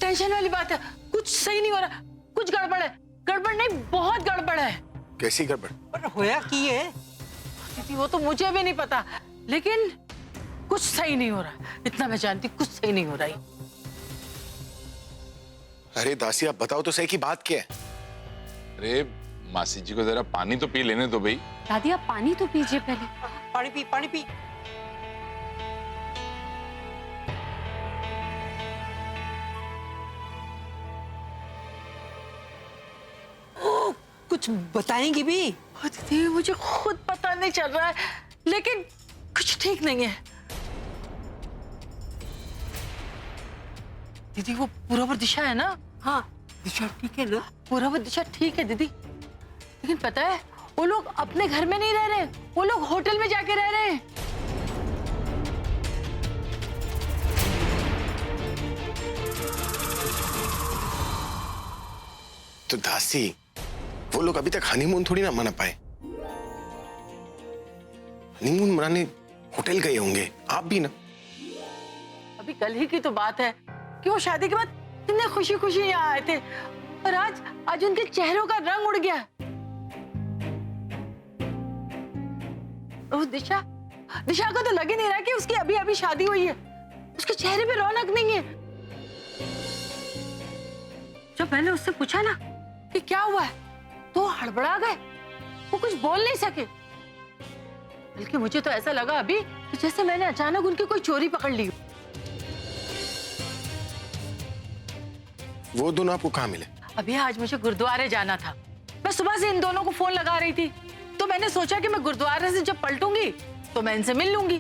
Tension वाली बात है, कुछ सही नहीं हो रहा, कुछ गड़बड़ है। गड़बड़ नहीं, बहुत गड़बड़ है। कैसी गड़बड़? पर होया की है दीदी वो तो मुझे भी नहीं पता, लेकिन कुछ सही नहीं हो रहा, इतना मैं जानती, कुछ सही नहीं हो रहा है। अरे दासी आप बताओ तो सही की बात क्या है? अरे मासी जी को जरा पानी तो पी लेने दो भाई। दादी आप पानी तो पीजिए पहले। पानी पी, पानी पी। ओ, कुछ बताएंगी भी? दीदी मुझे खुद पता नहीं चल रहा है, लेकिन कुछ ठीक नहीं है। दीदी वो पूर्व दिशा है ना? हाँ दिशा ठीक है ना? पूर्व दिशा ठीक है दीदी, लेकिन पता है वो लोग अपने घर में नहीं रह रहे, वो लोग होटल में जाके रह रहे हैं। तो दासी वो लोग अभी तक हनीमून थोड़ी ना मना पाए। हनीमून मनाने होटल गए होंगे, आप भी ना। अभी कल ही की तो बात है कि वो शादी के बाद इतने खुशी खुशी यहाँ आए थे, और आज उनके चेहरों का रंग उड़ गया। वो दिशा को तो लग ही नहीं रहा कि उसकी अभी अभी शादी हुई है, उसके चेहरे पे रौनक नहीं है। जब मैंने उससे पूछा ना कि क्या हुआ है, तो हड़बड़ा गए, वो कुछ बोल नहीं सके। बल्कि मुझे तो ऐसा लगा अभी कि जैसे मैंने अचानक उनकी कोई चोरी पकड़ ली। वो दोनों आपको कहाँ मिले? अभी आज मुझे गुरुद्वारे जाना था, मैं सुबह से इन दोनों को फोन लगा रही थी, तो मैंने सोचा कि मैं गुरुद्वारे से जब पलटूंगी तो मैं इनसे मिल लूंगी।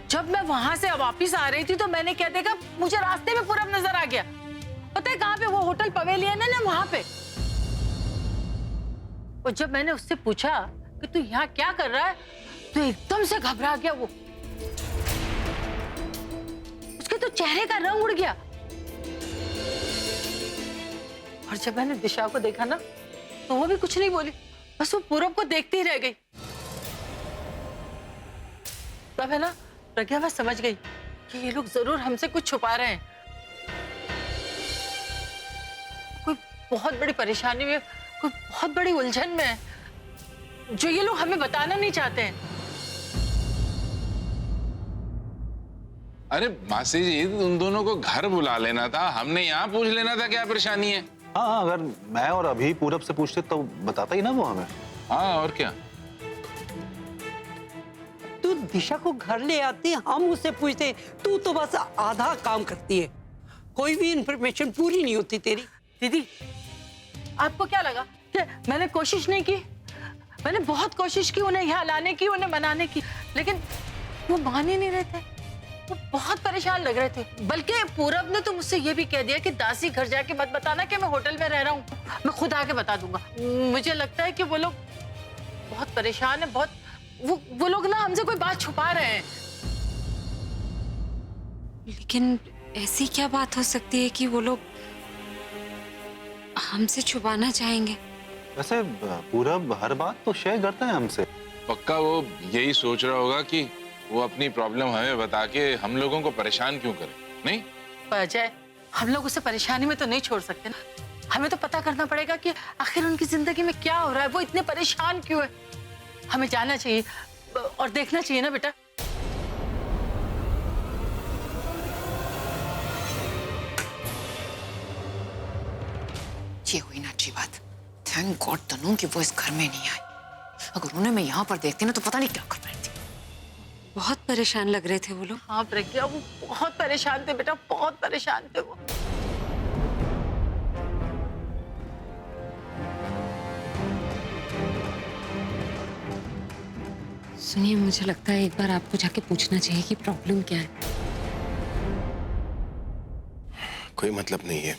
जब मैं वहां से वापस आ रही थी तो मैंने क्या देखा, मुझे रास्ते में पूरब नजर आ गया। पता है कहाँ पे? वो होटल पवेलियन है ना, वहां पे। और जब मैंने उससे पूछा कि तू यहाँ क्या कर रहा है, तो एकदम से घबरा गया वो, उसके तो चेहरे का रंग उड़ गया। और जब मैंने दिशा को देखा ना, तो वो भी कुछ नहीं बोली, बस वो पूरब को देखती ही रह गई। तब है ना प्रज्ञा, मैं समझ गई कि ये लोग जरूर हमसे कुछ छुपा रहे हैं। कोई बहुत बड़ी परेशानी में, कोई बहुत बड़ी उलझन में है, जो ये लोग हमें बताना नहीं चाहते हैं। अरे मासी जी उन दोनों को घर बुला लेना था, हमने यहाँ पूछ लेना था क्या परेशानी है। हाँ, अगर मैं और अभी पूरब से पूछते तो बताता ही ना वो हमें। हाँ और क्या। तू दिशा को घर ले आती, हम उससे पूछते, तू तो बस आधा काम करती है, कोई भी इंफॉर्मेशन पूरी नहीं होती तेरी। दीदी आपको क्या लगा कि मैंने कोशिश नहीं की? मैंने बहुत कोशिश की उन्हें यहाँ लाने की, उन्हें मनाने की, लेकिन वो मान ही नहीं रहे थे, वो बहुत परेशान लग रहे थे। बल्कि पूरब ने तो मुझसे ये भी कह दिया कि दासी घर जाके मत बताना कि मैं होटल में रह रहा हूँ, मैं खुद आके बता दूंगा। मुझे लगता है कि वो लोग बहुत परेशान है, बहुत वो लोग ना हमसे कोई बात छुपा रहे हैं। लेकिन ऐसी क्या बात हो सकती है कि वो लोग हमसे छुपाना चाहेंगे? वैसे पूरब हर बात तो शेयर करता है हमसे। पक्का वो यही सोच रहा होगा कि वो अपनी प्रॉब्लम हमें बता के हम लोगों को परेशान क्यों करे। नहीं अजय, हम लोग उसे परेशानी में तो नहीं छोड़ सकते ना, हमें तो पता करना पड़ेगा कि आखिर उनकी जिंदगी में क्या हो रहा है, वो इतने परेशान क्यों है। हमें जाना चाहिए और देखना चाहिए ना बेटा। ये हुई ना अच्छी बात। थैंक गॉड तनु कि वो इस घर में नहीं आए, अगर उन्हें मैं यहाँ पर देखती ना तो पता नहीं क्या कर बैठती। बहुत परेशान लग रहे थे वो लोग। हाँ प्रज्ञा, वो बहुत परेशान थे बेटा, बहुत परेशान थे वो। सुनिए, मुझे लगता है एक बार आपको जाके पूछना चाहिए कि प्रॉब्लम क्या है। कोई मतलब नहीं है,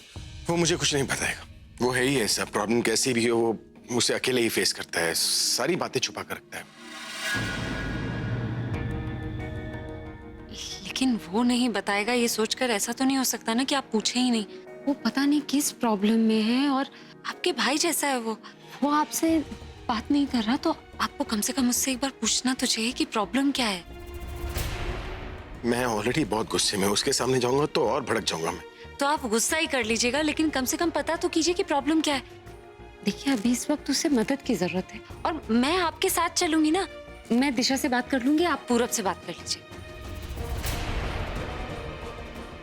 वो मुझे कुछ नहीं बताएगा। वो है ही ऐसा, प्रॉब्लम कैसी भी हो वो मुझसे अकेले ही फेस करता है, सारी बातें छुपा कर रखता है। लेकिन वो नहीं बताएगा ये सोचकर ऐसा तो नहीं हो सकता ना कि आप पूछे ही नहीं। वो पता नहीं किस प्रॉब्लम में है और आपके भाई जैसा है वो आपसे बात नहीं कर रहा, तो आपको कम से कम उससे एक बार पूछना तो चाहिए कि प्रॉब्लम क्या है। मैं ऑलरेडी बहुत गुस्से में, उसके सामने जाऊंगा तो और भड़क जाऊंगा मैं। तो आप गुस्सा ही कर लीजिएगा, लेकिन कम से कम पता तो कीजिए कि प्रॉब्लम क्या है। देखिए अभी इस वक्त उसे मदद की जरूरत है और मैं आपके साथ चलूंगी ना। मैं दिशा से बात कर लूंगी, आप पूरब से बात कर लीजिए।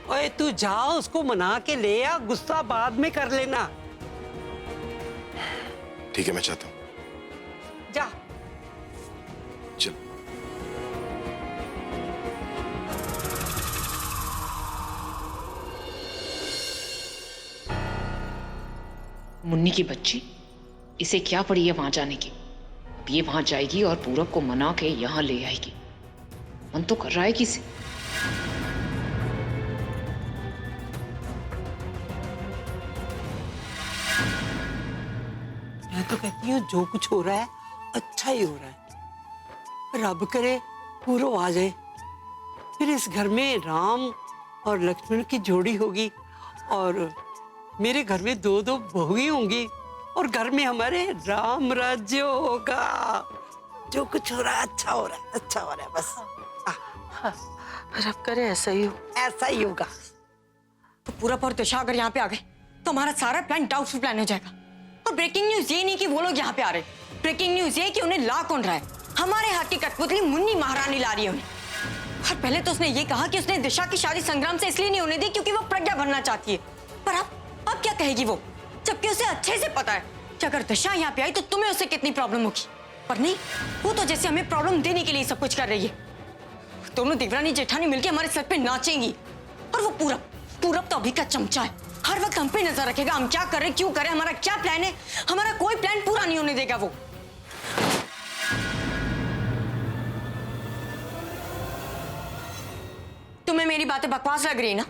ओए तू जा, उसको मना के ले आ, गुस्सा बाद में कर लेना। ठीक है, मैं चाहता हूँ। जा। चल। मुन्नी की बच्ची, इसे क्या पड़ी है वहां जाने की। अब ये वहां जाएगी और पूरब को मना के यहां ले आएगी। मन तो कर रहा है कि इसे मैं तो कहती हूँ जो कुछ हो रहा है अच्छा ही हो रहा है। रब करे पूरो आ जाए, फिर इस घर में राम और लक्ष्मण की जोड़ी होगी और मेरे घर में दो दो बहुएं होंगी और घर में हमारे राम राज्य होगा। जो कुछ हो रहा है अच्छा हो रहा है, अच्छा हो रहा है बस। रब करे ऐसा ही हो। ऐसा ही होगा। तो पूरब और दिशा अगर यहाँ पे आ गए तो हमारा सारा प्लान डाउटफुल प्लान हो जाएगा। और ब्रेकिंग न्यूज ये नहीं कि वो लोग यहाँ पे आ रहे, ब्रेकिंग न्यूज ये कि उन्हें ला कौन रहा है। हमारे हाथ की कठपुतली मुन्नी महारानी ला रही है उन्हें। और पहले तो उसने ये कहा कि उसने दिशा की शादी संग्राम से इसलिए नहीं होने दी क्योंकि वो प्रज्ञा बनना चाहती है। पर अब क्या कहेगी वो, जबकि उसे अच्छे से पता है कि अगर दिशा यहाँ पे आई तो तुम्हें उससे कितनी प्रॉब्लम होगी। पर नहीं, वो तो जैसे हमें प्रॉब्लम देने के लिए सब कुछ कर रही है। दोनों देवरानी जेठानी मिलकर हमारे सर पे नाचेंगी। और वो पूरब तो अभी का चमचा है, हर वक्त हम पे नजर रखेगा, हम क्या कर रहे, क्यों कर रहे, हमारा क्या प्लान है। हमारा कोई प्लान पूरा नहीं होने देगा वो। तुम्हें मेरी बातें बकवास लग रही है ना,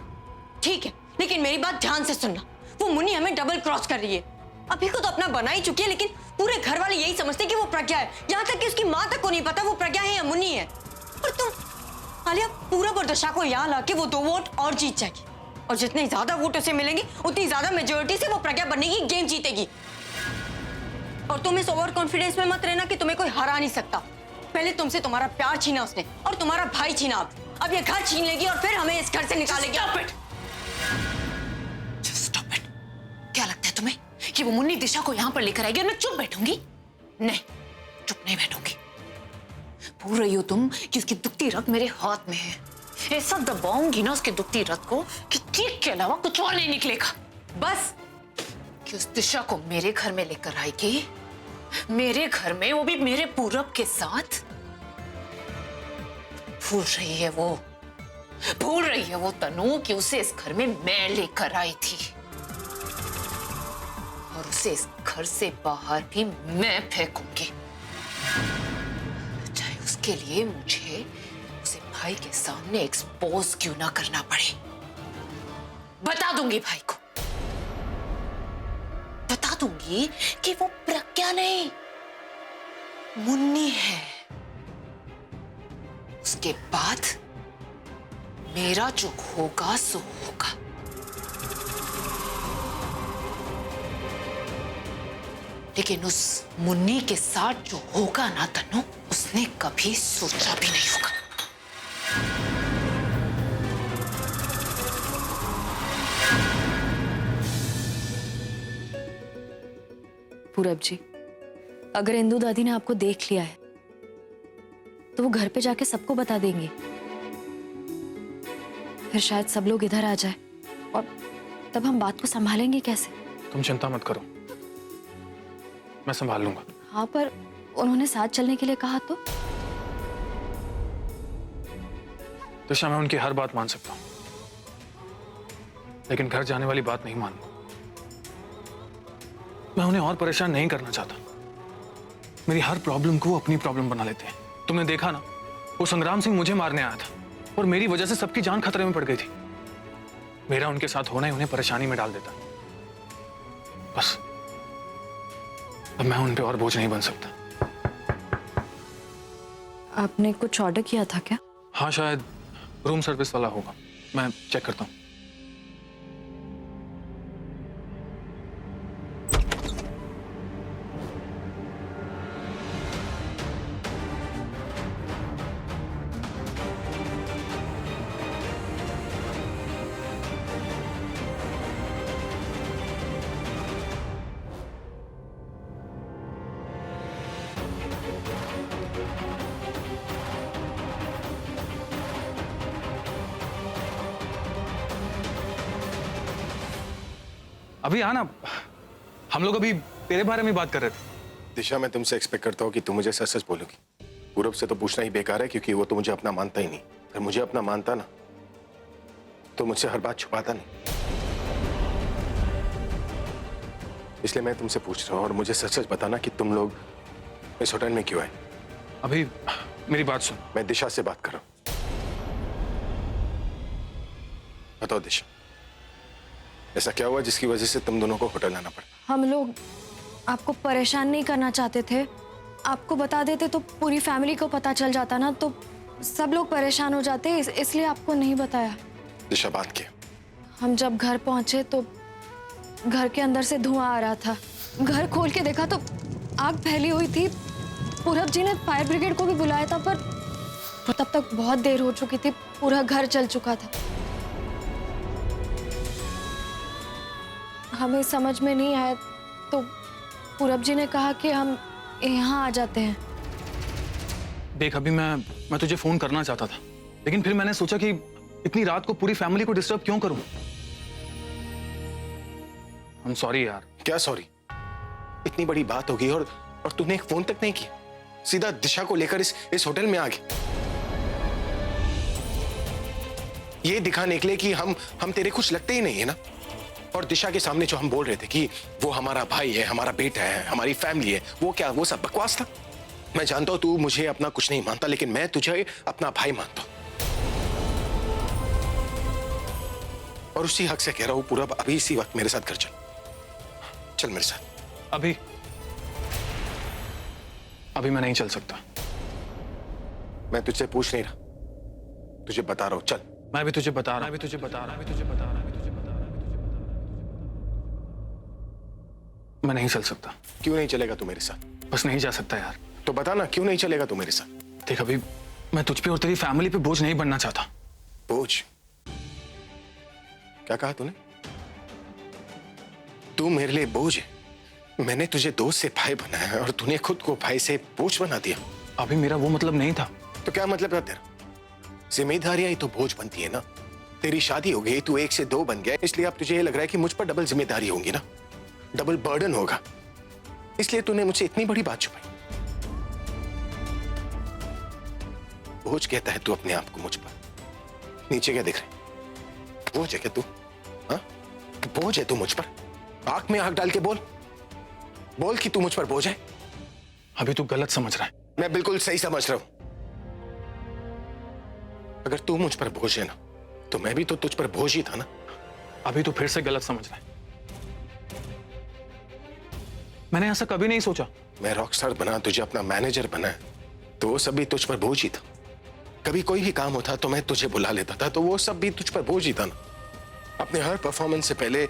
ठीक है, लेकिन मेरी बात ध्यान से सुनना। वो मुन्नी हमें डबल क्रॉस कर रही है। अभी को तो अपना बना ही चुकी है, लेकिन पूरे घर वाले यही समझते हैं कि वो प्रज्ञा है। यहाँ तक कि उसकी माँ तक को नहीं पता वो प्रज्ञा है या मुन्नी है। और तुम आलिया, पूरब और दशा को यहाँ लाके वो 2 वोट और जीत जाएगी और जितने ज्यादा वोट उसे मिलेंगे उतनी ज्यादा मेजोरिटी से वो प्रज्ञा बनने की गेम जीतेगी। और तुम इस ओवर कॉन्फिडेंस में मत रहना कि तुम्हें कोई हरा नहीं सकता। पहले तुमसे तुम्हारा प्यार छीना उसने और तुम्हारा भाई छीना, अब ये घर छीन लेगी और फिर हमें इस घर से निकालेगी। Stop it. क्या लगता है तुम्हें कि वो मुन्नी दिशा को यहाँ पर लेकर आएगी और मैं चुप बैठूंगी? नहीं, चुप नहीं बैठूंगी। भूल रही हो तुम कि उसकी दुखती रग मेरे हाथ में है। ऐसा दबाऊंगी ना उसके दुखती रग को कि चीख के अलावा कुछ और नहीं निकलेगा। बस कि उस दिशा को मेरे घर में लेकर आएगी, मेरे घर में, वो भी मेरे पूरब के साथ। भूल रही है वो तनु कि उसे इस घर में मैं लेकर आई थी और उसे इस घर से बाहर भी मैं फेंकूंगी, चाहे उसके लिए मुझे उसे भाई के सामने एक्सपोज क्यों ना करना पड़े। बता दूंगी भाई को, बता दूंगी कि वो प्रज्ञा नहीं मुन्नी है। उसके बाद मेरा जो होगा सो होगा। लेकिन उस मुन्नी के साथ जो होगा ना तनु, उसने कभी सोचा भी नहीं होगा। पूरब जी, अगर इंदु दादी ने आपको देख लिया है तो वो घर पे जाके सबको बता देंगे। फिर शायद सब लोग इधर आ जाए और तब हम बात को संभालेंगे कैसे? तुम चिंता मत करो, मैं संभाल लूंगा। हाँ, पर उन्होंने साथ चलने के लिए कहा तो? दिशा, मैं उनकी हर बात मान सकता हूँ, लेकिन घर जाने वाली बात नहीं मानूंगा। मैं उन्हें और परेशान नहीं करना चाहता। मेरी हर प्रॉब्लम को वो अपनी प्रॉब्लम बना लेते हैं। तुमने देखा ना, वो संग्राम सिंह मुझे मारने आया था और मेरी वजह से सबकी जान खतरे में पड़ गई थी। मेरा उनके साथ होना ही उन्हें परेशानी में डाल देता। बस अब मैं उन पे और बोझ नहीं बन सकता। आपने कुछ ऑर्डर किया था क्या? हाँ, शायद रूम सर्विस वाला होगा, मैं चेक करता हूँ। अभी आना, हम लोग अभी तेरे बारे में बात कर रहे थे। दिशा, मैं तुमसे एक्सपेक्ट करता हूँ कि तुम मुझे सच सच बोलोगी। पूरब से तो पूछना ही बेकार है, क्योंकि वो तो मुझे अपना मानता ही नहीं। अगर मुझे अपना मानता ना तो मुझसे हर बात छुपाता नहीं। इसलिए मैं तुमसे पूछ रहा हूँ, और मुझे सच सच बताना कि तुम लोग इस होटल में क्यों आए। अभी मेरी बात सुन। मैं दिशा से बात कर रहा हूँ। बताओ दिशा, ऐसा क्या हुआ जिसकी वजह से तुम दोनों को होटल आना पड़ा? हम लोग आपको परेशान नहीं करना चाहते थे। आपको बता देते तो पूरी फैमिली को पता चल जाता ना, तो सब लोग परेशान हो जाते, इसलिए आपको नहीं बताया। दिशा, बात क्या? हम जब घर पहुंचे तो घर के अंदर से धुआं आ रहा था। घर खोल के देखा तो आग फैली हुई थी। पूरब जी ने फायर ब्रिगेड को भी बुलाया था, पर तब तक बहुत देर हो चुकी थी, पूरा घर जल चुका था। हमें समझ में नहीं आया तो पूरब जी ने कहा कि हम यहाँ आ जाते हैं। देख, अभी मैं तुझे फोन करना चाहता था, लेकिन फिर मैंने सोचा कि इतनी रात को पूरी फैमिली को डिस्टर्ब क्यों करूं। I'm sorry यार। क्या सॉरी? इतनी बड़ी बात होगी और तूने एक फोन तक नहीं किया, सीधा दिशा को लेकर इस होटल में आ गए, ये दिखाने के लिए कि हम तेरे कुछ लगते ही नहीं है ना। और दिशा के सामने जो हम बोल रहे थे कि वो हमारा भाई है, हमारा बेटा है, हमारी फैमिली है, वो क्या, वो सब बकवास था? मैं जानता हूं तू मुझे अपना कुछ नहीं मानता, लेकिन मैं तुझे अपना भाई मानता हूं, और उसी हक से कह रहा हूं पूरब, अभी इसी वक्त मेरे साथ घर चल मेरे साथ। अभी मैं नहीं चल सकता। मैं तुझसे पूछ नहीं रहा, तुझे बता रहा हूं, चल। मैं भी तुझे बता रहा हूं, मैं नहीं चल सकता। क्यों नहीं चलेगा तू मेरे साथ? बस नहीं जा सकता यार। तो बता ना, क्यों नहीं चलेगा तू मेरे साथ? देख, अभी मैं तुझ पे और तेरी फैमिली पे बोझ नहीं बनना चाहता। बोझ? क्या कहा तूने? तू मेरे लिए बोझ है? मैंने तुझे दोस्त से भाई बनाया है और तूने खुद को भाई से बोझ बना दिया। अभी मेरा वो मतलब नहीं था। तो क्या मतलब था तेरा? जिम्मेदारियां ही तो बोझ बनती है ना। तेरी शादी हो गई, तू 1 से 2 बन गया, इसलिए अब तुझे ये लग रहा है कि मुझ पर डबल जिम्मेदारी होगी ना, डबल बर्डन होगा, इसलिए तूने मुझसे इतनी बड़ी बात छुपाई। बोझ कहता है तू अपने आप को मुझ पर। नीचे क्या दिख रहा है? बोझ है क्या तू? हाँ, बोझ है तू मुझ पर? आंख में आंख डाल के बोल कि तू मुझ पर बोझ है। अभी तू गलत समझ रहा है। मैं बिल्कुल सही समझ रहा हूं। अगर तू मुझ पर बोझ है ना, तो मैं भी तो तुझ पर बोझ ही था ना। अभी तू फिर से गलत समझ रहा है। मैंने ऐसा कभी नहीं सोचा। मैं रॉकस्टार बना, तुझे अपना मैनेजर बना, तो वो सब भी तुझ पर बोझ ही था। कभी कोई भी काम होता तो मैं तुझे बुला लेता था, तो वो सब भी तुझ पर बोझ ही था ना। अपने हर परफॉर्मेंस से पहले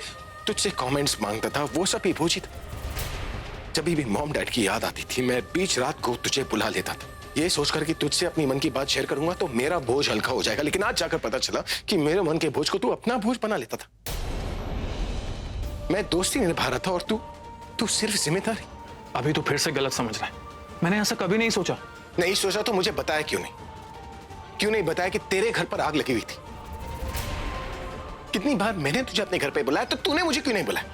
तुझसे कमेंट्स मांगता था, वो सब भी बोझ ही था। जब भी मॉम डैड की याद आती थी, मैं बीच रात को तुझे बुला लेता था, ये सोचकर कि तुझसे अपनी मन की बात शेयर करूंगा तो मेरा बोझ हल्का हो जाएगा। लेकिन आज जाकर पता चला कि मेरे मन के बोझ को तू अपना बोझ बना लेता था। मैं दोस्ती निभा रहा था और तू सिर्फ जिम्मेदारी। अभी तू फिर से गलत समझ रहा है। मैंने ऐसा कभी नहीं सोचा। नहीं सोचा तो मुझे बताया क्यों नहीं? क्यों नहीं बताया कि तेरे घर पर आग लगी हुई थी? कितनी बार मैंने तुझे अपने घर पे बुलाया, तो तूने मुझे क्यों नहीं बुलाया?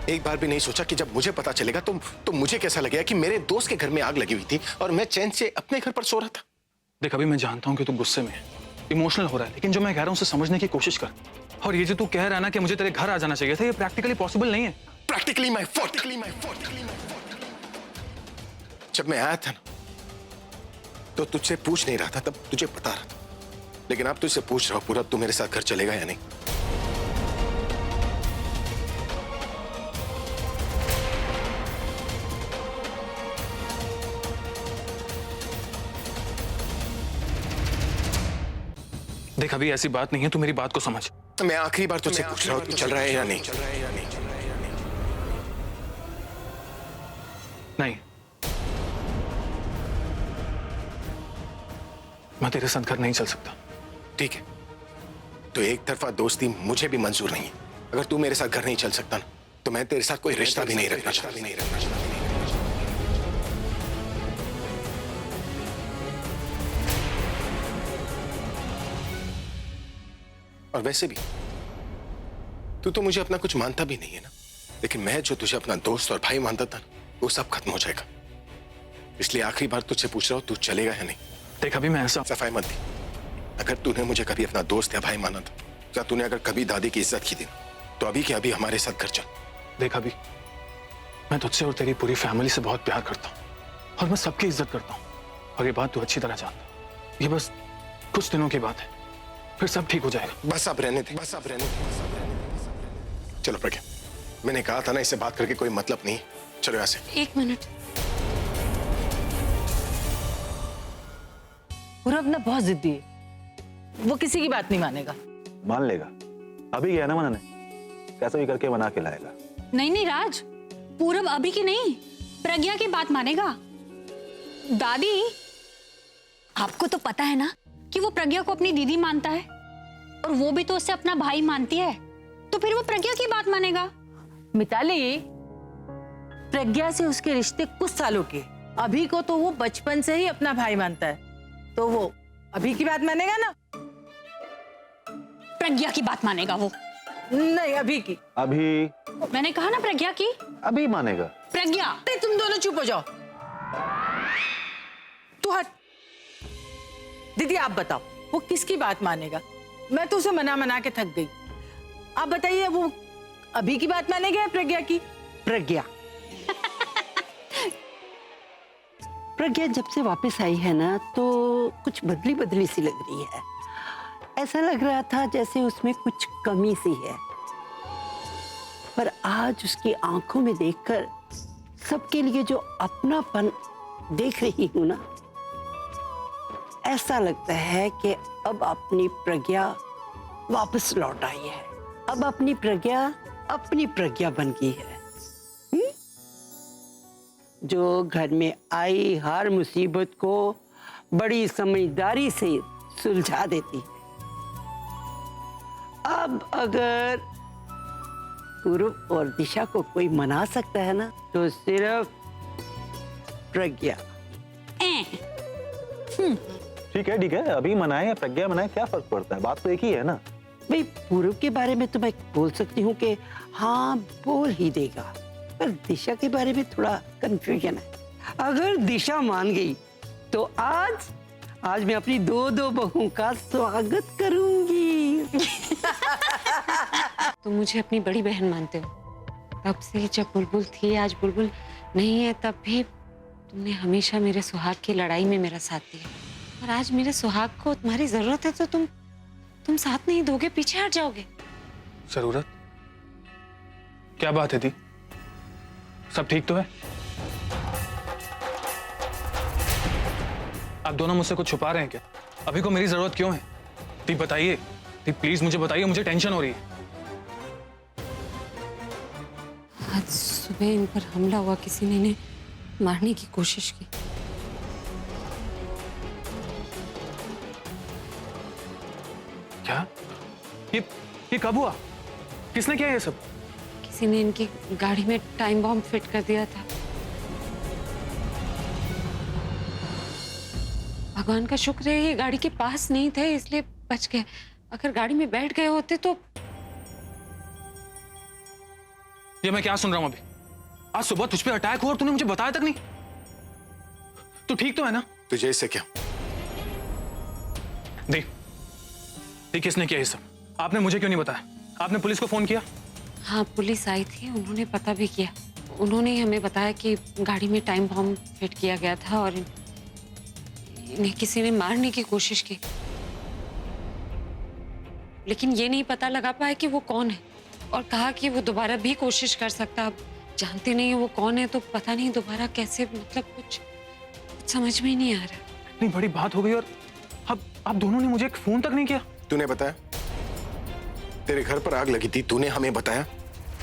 एक बार भी नहीं सोचा कि जब मुझे पता चलेगा तो मुझे कैसा लगेगा कि मेरे दोस्त के घर में आग लगी हुई थी और मैं चैन से अपने घर पर सो रहा था। देख, अभी मैं जानता हूं कि तू गुस्से में है, इमोशनल हो रहा है, लेकिन जो मैं कह रहा हूं उसे समझने की कोशिश कर। और ये जो तू कह रहा है ना कि मुझे तेरे घर आ जाना चाहिए था, ये प्रैक्टिकली पॉसिबल नहीं है। Practically my fault. जब मैं आया था ना, तो तुझसे पूछ नहीं रहा था, तब तुझे बता रहा था। लेकिन अब तुझसे पूछ रहा हूं पूरा, तू मेरे साथ घर चलेगा या नहीं? देख, अभी ऐसी बात नहीं है, तू मेरी बात को समझ। मैं आखिरी बार तुझसे पूछ रहा हूं, तू चल रहा है या नहीं? नहीं, मैं तेरे साथ घर नहीं चल सकता। ठीक है, तो एक तरफा दोस्ती मुझे भी मंजूर नहीं है। अगर तू मेरे साथ घर नहीं चल सकता ना, तो मैं तेरे साथ कोई रिश्ता भी नहीं रखना चाहता। और वैसे भी तू तो मुझे अपना कुछ मानता भी नहीं है ना, लेकिन मैं जो तुझे अपना दोस्त और भाई मानता था वो सब खत्म हो जाएगा। इसलिए आखिरी बार तुझसे पूछ रहा हूं, तू चलेगा या नहीं? देख अभी मैं ऐसा सफाई मत दी। अगर तूने मुझे कभी अपना दोस्त या भाई माना था, या तूने अगर कभी दादी की इज्जत की थी, तो अभी के अभी हमारे साथ घर चल। देख अभी मैं तुझसे और तेरी पूरी फैमिली से बहुत प्यार करता हूँ और मैं सबकी इज्जत करता हूँ और ये बात तू अच्छी तरह जानता। ये बस कुछ दिनों की बात है, फिर सब ठीक हो जाएगा। बस अब रहने थे, बस अब रहने थे, बस अब रहने थे, बस अब रहने थे। चलो प्रज्ञा, मैंने कहा था ना इससे बात करके कोई मतलब नहीं। चलो यहाँ से। 1 मिनट। पूरब ना बहुत जिद्दी है, वो किसी की बात नहीं मानेगा। मान लेगा, अभी गया ना मनाने, कैसे भी करके मना के लाएगा। नहीं नहीं राज, पूरब अभी की नहीं, प्रज्ञा की बात मानेगा। दादी, आपको तो पता है ना कि वो प्रज्ञा को अपनी दीदी मानता है और वो भी तो उसे अपना भाई मानती है, तो फिर वो प्रज्ञा की बात मानेगा। मिताली, प्रज्ञा से उसके रिश्ते कुछ सालों के, अभी को तो वो बचपन से ही अपना भाई मानता है, तो वो अभी की बात मानेगा ना? प्रज्ञा की बात मानेगा वो। नहीं, अभी की। अभी मैंने कहा ना प्रज्ञा की। अभी मानेगा। प्रज्ञा, नहीं, तुम दोनों चुप हो जाओ। तू हट। दीदी आप बताओ, वो किसकी बात मानेगा? मैं तो उसे मना मना के थक गई। आप बताइए, वो अभी की बात मानेगा या प्रज्ञा की? प्रज्ञा। प्रज्ञा जब से वापस आई है ना, तो कुछ बदली बदली सी लग रही है। ऐसा लग रहा था जैसे उसमें कुछ कमी सी है, पर आज उसकी आंखों में देखकर सबके लिए जो अपनापन देख रही हूं ना, ऐसा लगता है कि अब अपनी प्रज्ञा वापस लौट आई है। अब अपनी प्रज्ञा बन गई है, जो घर में आई हर मुसीबत को बड़ी समझदारी से सुलझा देती है। अब अगर पूरब और दिशा को कोई मना सकता है ना, तो सिर्फ प्रज्ञा। ठीक है, अभी मनाए या प्रज्ञा मनाए, क्या फर्क पड़ता है? बात तो एक ही है ना। भाई पूरब के बारे में तो मैं बोल सकती हूँ कि हाँ बोल ही देगा, पर दिशा के बारे में थोड़ा कंफ्यूजन है। अगर दिशा मान गई तो आज मैं अपनी दो बहुओं का स्वागत करूंगी। तुम मुझे अपनी बड़ी बहन मानते हो। तब से जब बुलबुल थी, आज बुलबुल नहीं है, तब भी तुमने हमेशा मेरे सुहाग की लड़ाई में मेरा साथ दिया। और आज मेरे सुहाग को तुम्हारी जरूरत है तो तुम साथ नहीं दोगे, पीछे हट जाओगे। जरूरत? क्या बात है दी? सब ठीक तो है? आप दोनों मुझसे कुछ छुपा रहे हैं क्या? अभी को मेरी जरूरत क्यों है? दी बताइए, दी प्लीज मुझे बताइए, मुझे टेंशन हो रही है। आज सुबह इन पर हमला हुआ, किसी ने इन्हें मारने की कोशिश की। क्या? ये कब हुआ? किसने किया ये सब? किसी ने इनकी गाड़ी में टाइम बॉम्ब फिट कर दिया था। भगवान का शुक्र है ये गाड़ी के पास नहीं थे, इसलिए बच गए। अगर गाड़ी में बैठ गए होते तो। ये मैं क्या सुन रहा हूं अभी? आज सुबह तुझ पे अटैक हुआ और तूने मुझे बताया तक नहीं। तू ठीक तो है ना? तुझे इससे क्या? देख किसने किया ये सब? आपने मुझे क्यों नहीं बताया? आपने पुलिस को फोन किया? हाँ, पुलिस आई थी, उन्होंने पता भी किया। उन्होंने ही हमें बताया कि गाड़ी में टाइम बॉम्ब फिट किया गया था और इन्हें किसी ने मारने की कोशिश की, लेकिन ये नहीं पता लगा पाया कि वो कौन है, और कहा कि वो दोबारा भी कोशिश कर सकता। अब जानते नहीं है वो कौन है, तो पता नहीं दोबारा कैसे, मतलब कुछ समझ में ही नहीं आ रहा। इतनी बड़ी बात हो गई और अब आप दोनों ने मुझे एक फोन तक नहीं किया। तूने बताया? तेरे घर पर आग लगी थी, तूने हमें बताया?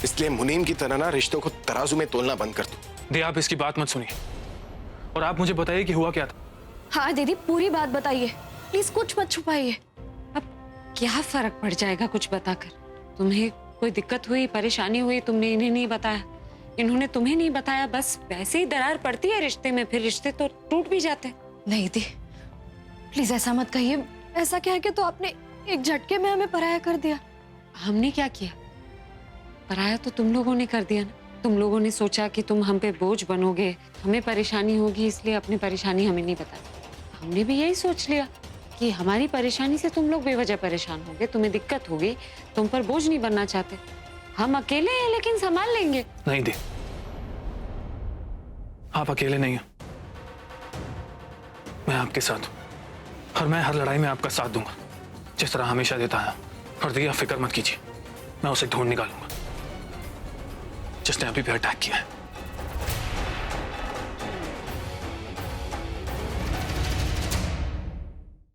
इसलिए मुनीम की तरह ना रिश्तों को तराजू में तोलना बंद कर दो। दे आप इसकी बात मत सुनिए और आप मुझे बताइए कि हुआ क्या था। हाँ दीदी, पूरी बात बताइए प्लीज, कुछ मत छुपाइए। अब क्या फर्क पड़ जाएगा कुछ बताकर? तुम्हें कोई दिक्कत हुई, परेशानी हुई, तुमने इन्हें नहीं बताया, इन्होंने तुम्हें नहीं बताया, बस वैसे ही दरार पड़ती है रिश्ते में, फिर रिश्ते तो टूट भी जाते हैं। नहीं दी, प्लीज ऐसा मत कहिए। ऐसा क्या है कि तो आपने एक झटके में हमें पराया कर दिया। हमने क्या किया? पराया तो तुम लोगों ने कर दिया ना। तुम लोगों ने सोचा कि तुम हम पे बोझ बनोगे, हमें परेशानी होगी, इसलिए अपनी परेशानी हमें नहीं बताई। हमने भी यही सोच लिया कि हमारी परेशानी से तुम लोग बेवजह परेशान होगे, तुम्हें दिक्कत होगी, तुम पर बोझ नहीं बनना चाहते। हम अकेले हैं लेकिन संभाल लेंगे। नहीं दी, आप अकेले नहीं हो, मैं आपके साथ हूं और मैं हर लड़ाई में आपका साथ दूंगा, जिस तरह हमेशा देता है। और दी, आप फिक्र मत कीजिए, मैं उसे ढूंढ निकालूंगा जिसने अभी भी अटैक किया है।